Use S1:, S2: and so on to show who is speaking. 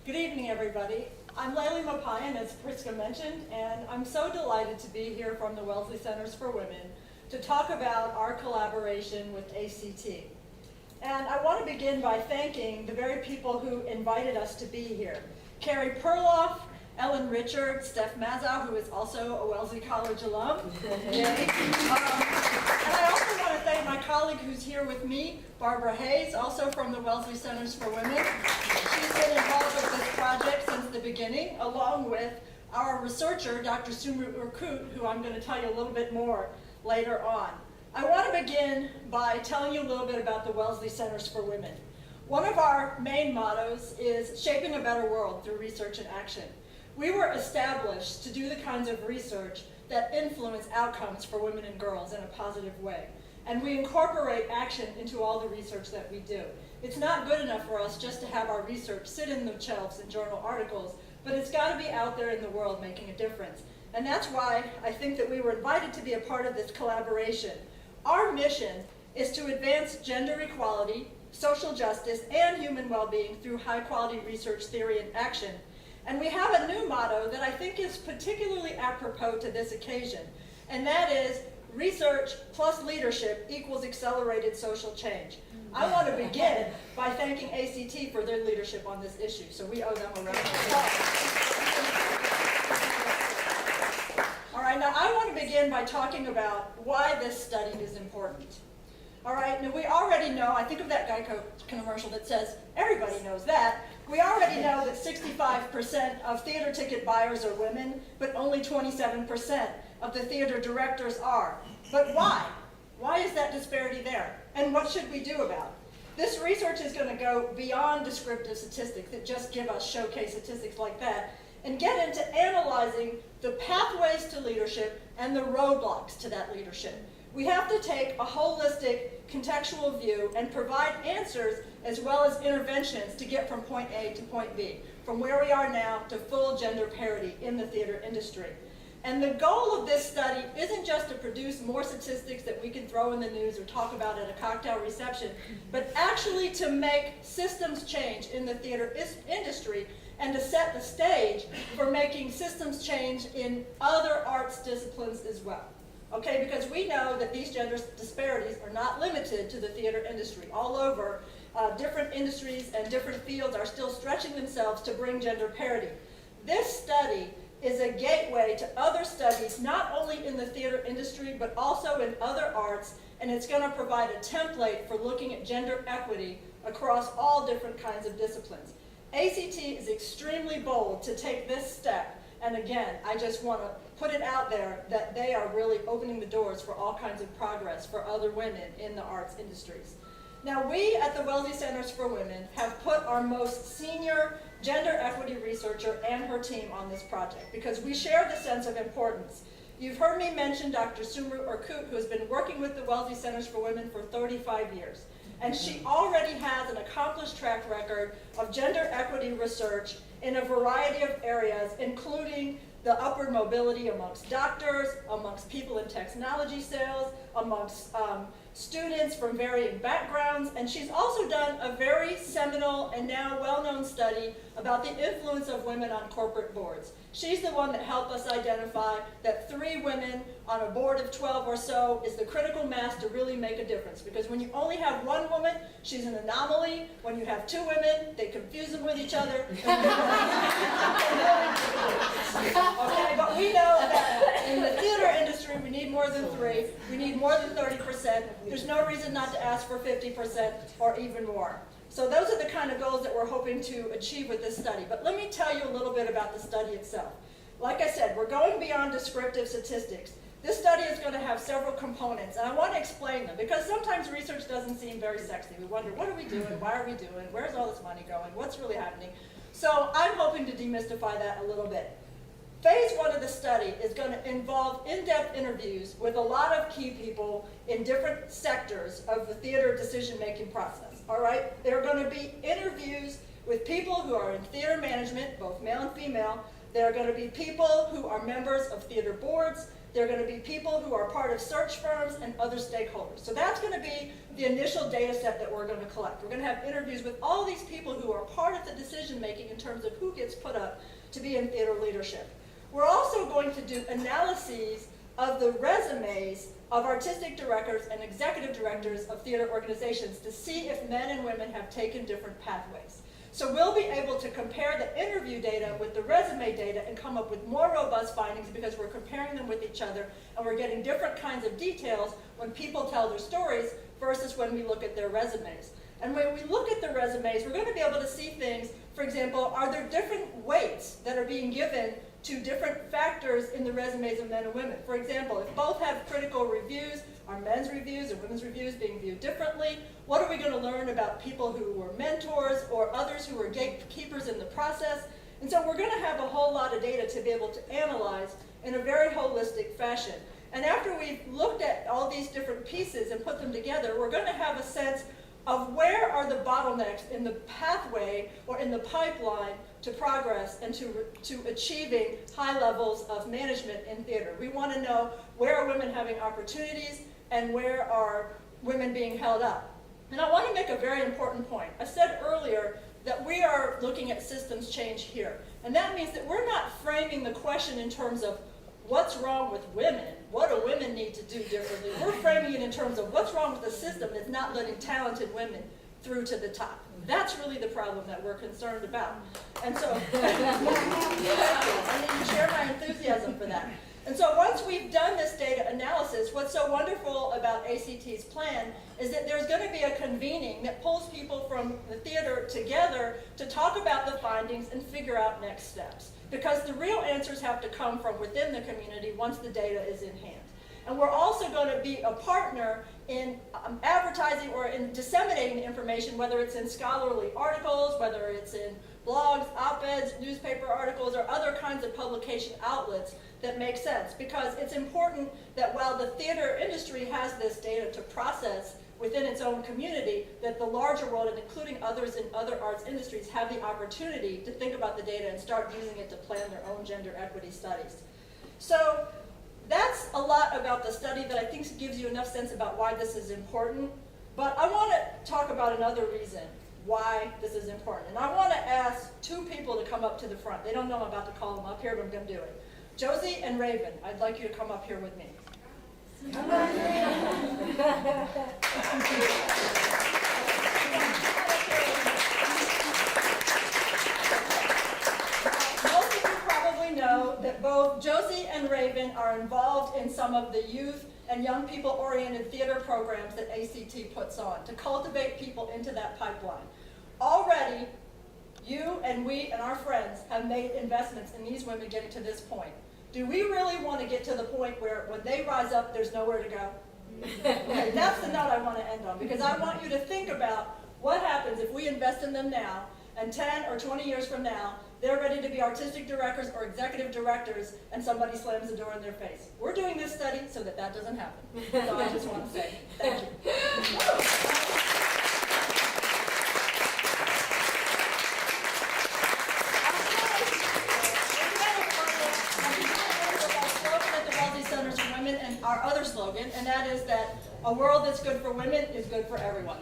S1: Good evening, everybody. I'm Layli Maparyan, as Priska mentioned, and I'm so delighted to be here from the Wellesley Centers for Women to talk about our collaboration with A.C.T. And I want to begin by thanking the very people who invited us to be here. Carrie Perloff, Ellen Richard, Steph Mazow, who is also a Wellesley College alum. Yay. And I also want to thank my colleague who's here with me, Barbara Hayes, also from the Wellesley Centers for Women. She's been involved with this project since the beginning, along with our researcher, Dr. Sumru Urkut, who I'm going to tell you a little bit more later on. I want to begin by telling you a little bit about the Wellesley Centers for Women. One of our main mottos is shaping a better world through research and action. We were established to do the kinds of research that influence outcomes for women and girls in a positive way. And we incorporate action into all the research that we do. It's not good enough for us just to have our research sit in the shelves in journal articles, but it's got to be out there in the world making a difference. And that's why I think that we were invited to be a part of this collaboration. Our mission is to advance gender equality, social justice, and human well-being through high-quality research, theory, and action. And we have a new motto that I think is particularly apropos to this occasion, and that is research plus leadership equals accelerated social change. I want to begin by thanking A.C.T. for their leadership on this issue, so we owe them a round of applause. All right, now I want to begin by talking about why this study is important. All right, now we already know, I think of that Geico commercial that says, everybody knows that. We already know that 65% of theater ticket buyers are women, but only 27% of the theater directors are. But why? Why is that disparity there? And what should we do about it? This research is going to go beyond descriptive statistics that just give us showcase statistics like that, and get into analyzing the pathways to leadership and the roadblocks to that leadership. We have to take a holistic, contextual view and provide answers as well as interventions to get from point A to point B, from where we are now to full gender parity in the theater industry. And the goal of this study isn't just to produce more statistics that we can throw in the news or talk about at a cocktail reception, but actually to make systems change in the theater industry and to set the stage for making systems change in other arts disciplines as well. Okay, because we know that these gender disparities are not limited to the theater industry. All over, different industries and different fields are still stretching themselves to bring gender parity. This study is a gateway to other studies, not only in the theater industry, but also in other arts, and it's going to provide a template for looking at gender equity across all different kinds of disciplines. A.C.T. is extremely bold to take this step. And again, I just want to put it out there that they are really opening the doors for all kinds of progress for other women in the arts industries. Now, we at the Wellesley Centers for Women have put our most senior gender equity researcher and her team on this project because we share the sense of importance. You've heard me mention Dr. Sumru Urkut, who has been working with the Wellesley Centers for Women for 35 years. And she already has an accomplished track record of gender equity research in a variety of areas, including the upward mobility amongst doctors, amongst people in technology sales, amongst students from varying backgrounds, and she's also done a very seminal and now well-known study about the influence of women on corporate boards. She's the one that helped us identify that 3 women on a board of 12 or so is the critical mass to really make a difference. Because when you only have 1 woman, she's an anomaly. When you have 2 women, they confuse them with each other. Okay, but we know that in the theater industry, we need more than 3. We need more than 30%. There's no reason not to ask for 50% or even more. So those are the kind of goals that we're hoping to achieve with this study. But let me tell you a little bit about the study itself. Like I said, we're going beyond descriptive statistics. This study is going to have several components, and I want to explain them, because sometimes research doesn't seem very sexy. We wonder, what are we doing? Why are we doing? Where's all this money going? What's really happening? So I'm hoping to demystify that a little bit. Phase 1 of the study is going to involve in-depth interviews with a lot of key people in different sectors of the theater decision-making process. All right? There are going to be interviews with people who are in theater management, both male and female. There are going to be people who are members of theater boards. They're going to be people who are part of search firms and other stakeholders. So that's going to be the initial data set that we're going to collect. We're going to have interviews with all these people who are part of the decision making in terms of who gets put up to be in theater leadership. We're also going to do analyses of the resumes of artistic directors and executive directors of theater organizations to see if men and women have taken different pathways. So we'll be able to compare the interview data with the resume data and come up with more robust findings because we're comparing them with each other and we're getting different kinds of details when people tell their stories versus when we look at their resumes. And when we look at the resumes, we're going to be able to see things, for example, are there different weights that are being given to different factors in the resumes of men and women? For example, if both have critical reviews, are men's reviews and women's reviews being viewed differently? What are we going to learn about people who were mentors or others who were gatekeepers in the process? And so we're going to have a whole lot of data to be able to analyze in a very holistic fashion. And after we've looked at all these different pieces and put them together, we're going to have a sense of where are the bottlenecks in the pathway or in the pipeline to progress and to achieving high levels of management in theater. We want to know where are women having opportunities and where are women being held up. And I want to make a very important point. I said earlier that we are looking at systems change here. And that means that we're not framing the question in terms of what's wrong with women, what do women need to do differently. We're framing it in terms of what's wrong with the system that's not letting talented women through to the top. That's really the problem that we're concerned about. And so, I need to share my enthusiasm for that. And so once we've done this data analysis, what's so wonderful about A.C.T's plan is that there's going to be a convening that pulls people from the theater together to talk about the findings and figure out next steps. Because the real answers have to come from within the community once the data is in hand. And we're also going to be a partner in advertising or in disseminating the information, whether it's in scholarly articles, whether it's in blogs, op-eds, newspaper articles, or other kinds of publication outlets that make sense. Because it's important that while the theater industry has this data to process within its own community, that the larger world, and including others in other arts industries, have the opportunity to think about the data and start using it to plan their own gender equity studies. So that's a lot about the study that I think gives you enough sense about why this is important. But I want to talk about another reason why this is important. And I want to ask two people to come up to the front. They don't know I'm about to call them up here, but I'm going to do it. Josie and Raven, I'd like you to come up here with me. Come on. Most of you probably know that both Josie and Raven are involved in some of the youth and young people-oriented theater programs that A.C.T. puts on to cultivate people into that pipeline. Already, you and we and our friends have made investments in these women getting to this point. Do we really want to get to the point where when they rise up, there's nowhere to go? Okay, that's the note I want to end on, because I want you to think about what happens if we invest in them now, and 10 or 20 years from now, they're ready to be artistic directors or executive directors, and somebody slams the door in their face. We're doing this study so that that doesn't happen. So I just want to say thank you. Centers for Women and our other slogan, and that is that a world that's good for women is good for everyone.